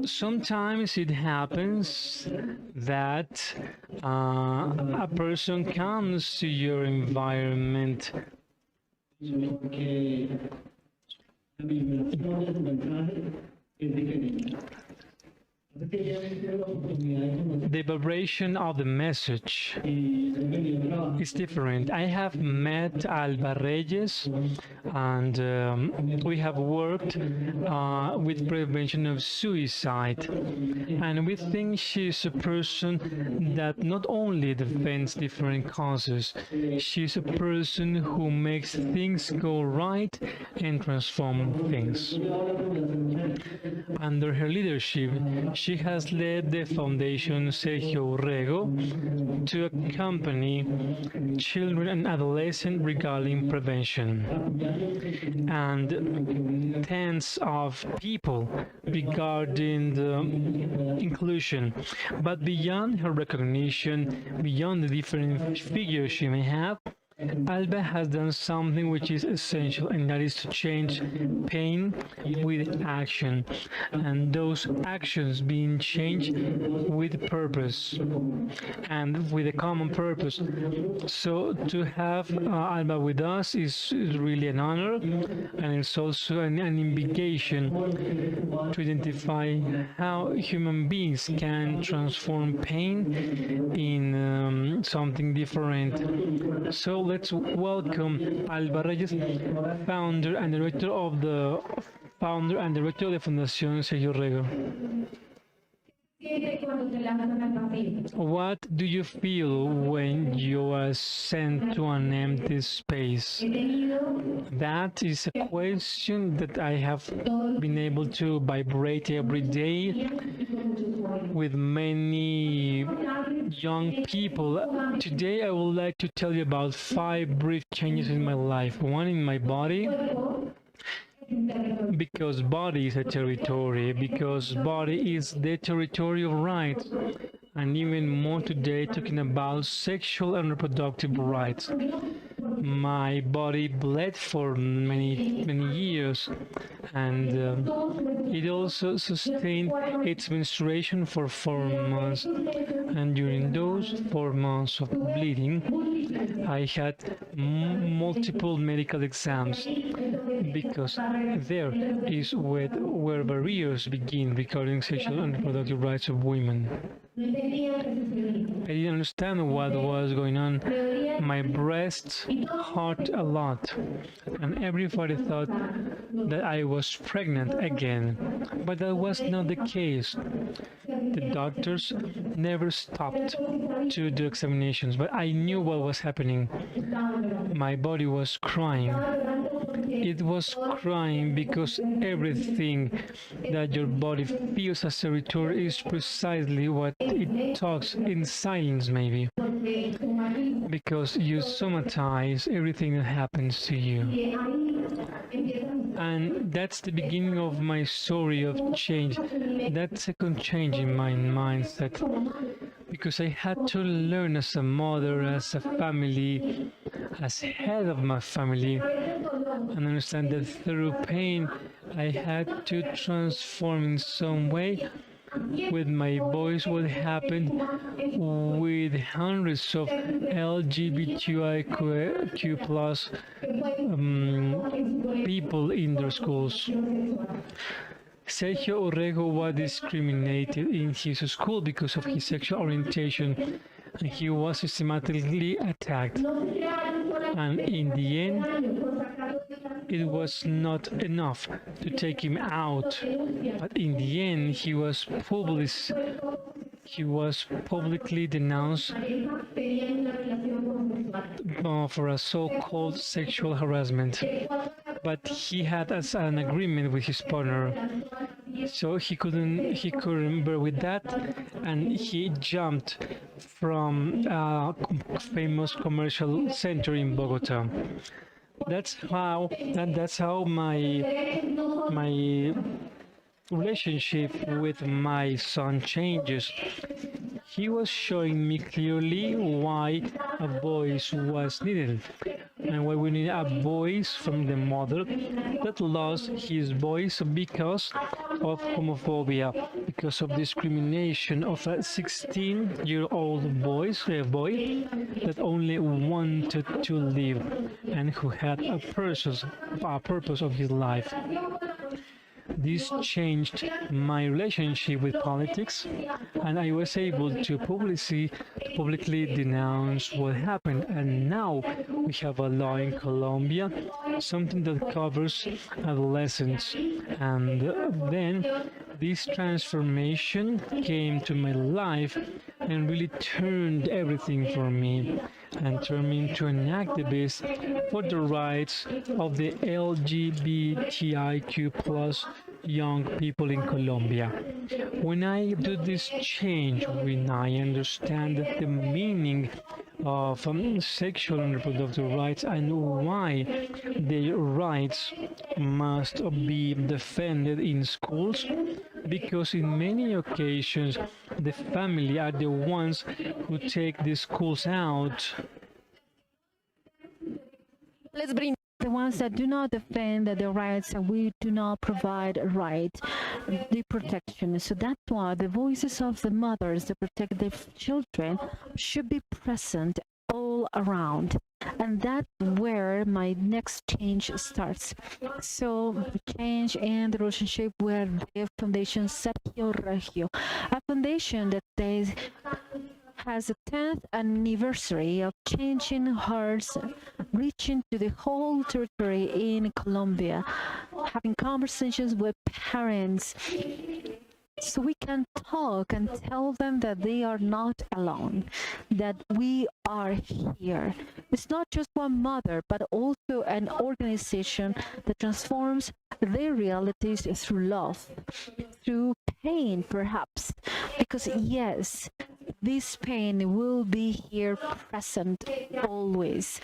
Sometimes it happens that a person comes to your environment the vibration of the message is different. I have met Alba Reyes and we have worked with prevention of suicide, and we think she's a person that not only defends different causes, she's a person who makes things go right and transform things. Under her leadership, she has led the foundation Sergio Urrego to accompany children and adolescents regarding prevention, and tens of people regarding the inclusion. But beyond her recognition, beyond the different figures she may have, Alba has done something which is essential, and that is to change pain with action, and those actions being changed with purpose and with a common purpose. So to have Alba with us is really an honor, and it's also an invitation to identify how human beings can transform pain in something different. So let's welcome Alba Reyes, founder and director of the Fundación Sergio Urrego. What do you feel when you are sent to an empty space? That is a question that I have been able to vibrate every day with many young people. Today I would like to tell you about 5 brief changes in my life. One in my body, because body is a territory, because body is the territory of rights, and even more today talking about sexual and reproductive rights. My body bled for many years, and it also sustained its menstruation for 4 months, and during those 4 months of bleeding I had multiple medical exams, because there is where barriers begin regarding sexual and reproductive rights of women. I didn't understand what was going on. My breasts hurt a lot, and everybody thought that I was pregnant again, but that was not the case. The doctors never stopped to do examinations, but I knew what was happening. My body was crying. It was crying because everything that your body feels as territory is precisely what it talks in silence, maybe. Because you somatize everything that happens to you. And that's the beginning of my story of change, that second change in my mindset. Because I had to learn as a mother, as a family, as head of my family, and understand that through pain I had to transform in some way. With my voice, what happened with hundreds of LGBTIQ plus people in their schools. Sergio Urrego was discriminated in his school because of his sexual orientation, and he was systematically attacked. And in the end, it was not enough to take him out, but in the end he was publicly denounced for a so-called sexual harassment. But he had as an agreement with his partner, so he couldn't bear with that, and he jumped from a famous commercial center in Bogotá. That's how my relationship with my son changes. He was showing me clearly why a voice was needed, and why we need a voice from the mother that lost his voice because of homophobia, because of discrimination of a 16-year-old boy that only wanted to live and who had a purpose of his life. This changed my relationship with politics, and I was able to publicly denounce what happened. And now we have a law in Colombia, something that covers adolescents. And then this transformation came to my life and really turned everything for me and turned me into an activist for the rights of the LGBTIQ plus young people in Colombia. When I do this change, when I understand the meaning of sexual and reproductive rights and why their rights must be defended in schools, because in many occasions the family are the ones who take the schools out. Let's bring the ones that do not defend their rights, and we do not provide the protection. So that's why the voices of the mothers that protect their children should be present all around. And that's where my next change starts. So the change in the relationship with the Foundation Sergio Urrego, a foundation that has the 10th anniversary of changing hearts, reaching to the whole territory in Colombia, having conversations with parents, so we can talk and tell them that they are not alone, that we are here. It's not just one mother, but also an organization that transforms their realities through love, through pain, perhaps. Because yes, this pain will be here present always.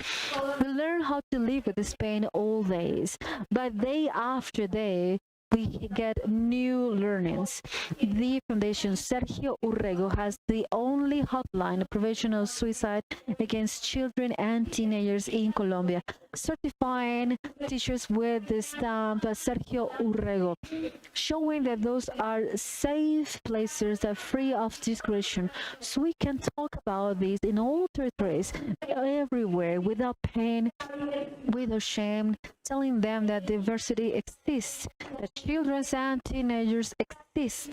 We learn how to live with this pain all days, but day after day, we get new learnings. The Foundation Sergio Urrego has the only hotline of prevention of suicide against children and teenagers in Colombia, certifying teachers with the stamp Sergio Urrego, showing that those are safe places that are free of discrimination. So we can talk about this in all territories, everywhere, without pain, without shame, telling them that diversity exists, that children and teenagers exist,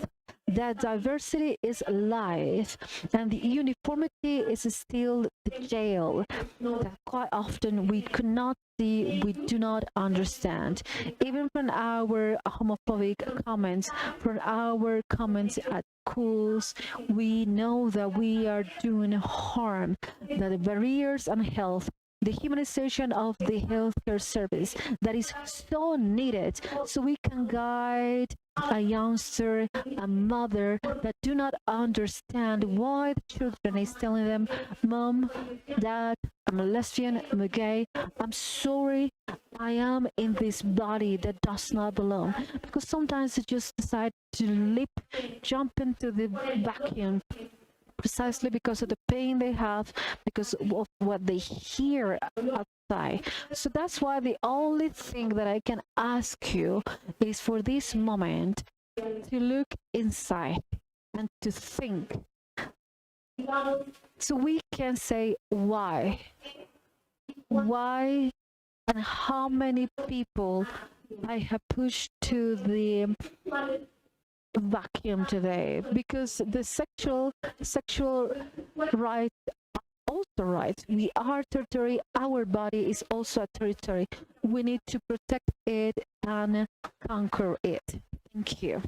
that diversity is life, and the uniformity is still the jail that quite often we could not see, we do not understand. Even from our homophobic comments, from our comments at schools, we know that we are doing harm, that the barriers on health, the humanization of the healthcare service that is so needed, so we can guide a youngster, a mother that do not understand why the children is telling them, Mom, Dad, I'm a lesbian, I'm a gay, I'm sorry, I am in this body that does not belong. Because sometimes they just decide to jump into the vacuum, precisely because of the pain they have, because of what they hear outside. So that's why the only thing that I can ask you is for this moment to look inside and to think. So we can say why and how many people I have pushed to the vacuum today, because the sexual rights are also rights. We are territory, our body is also a territory. We need to protect it and conquer it. Thank you.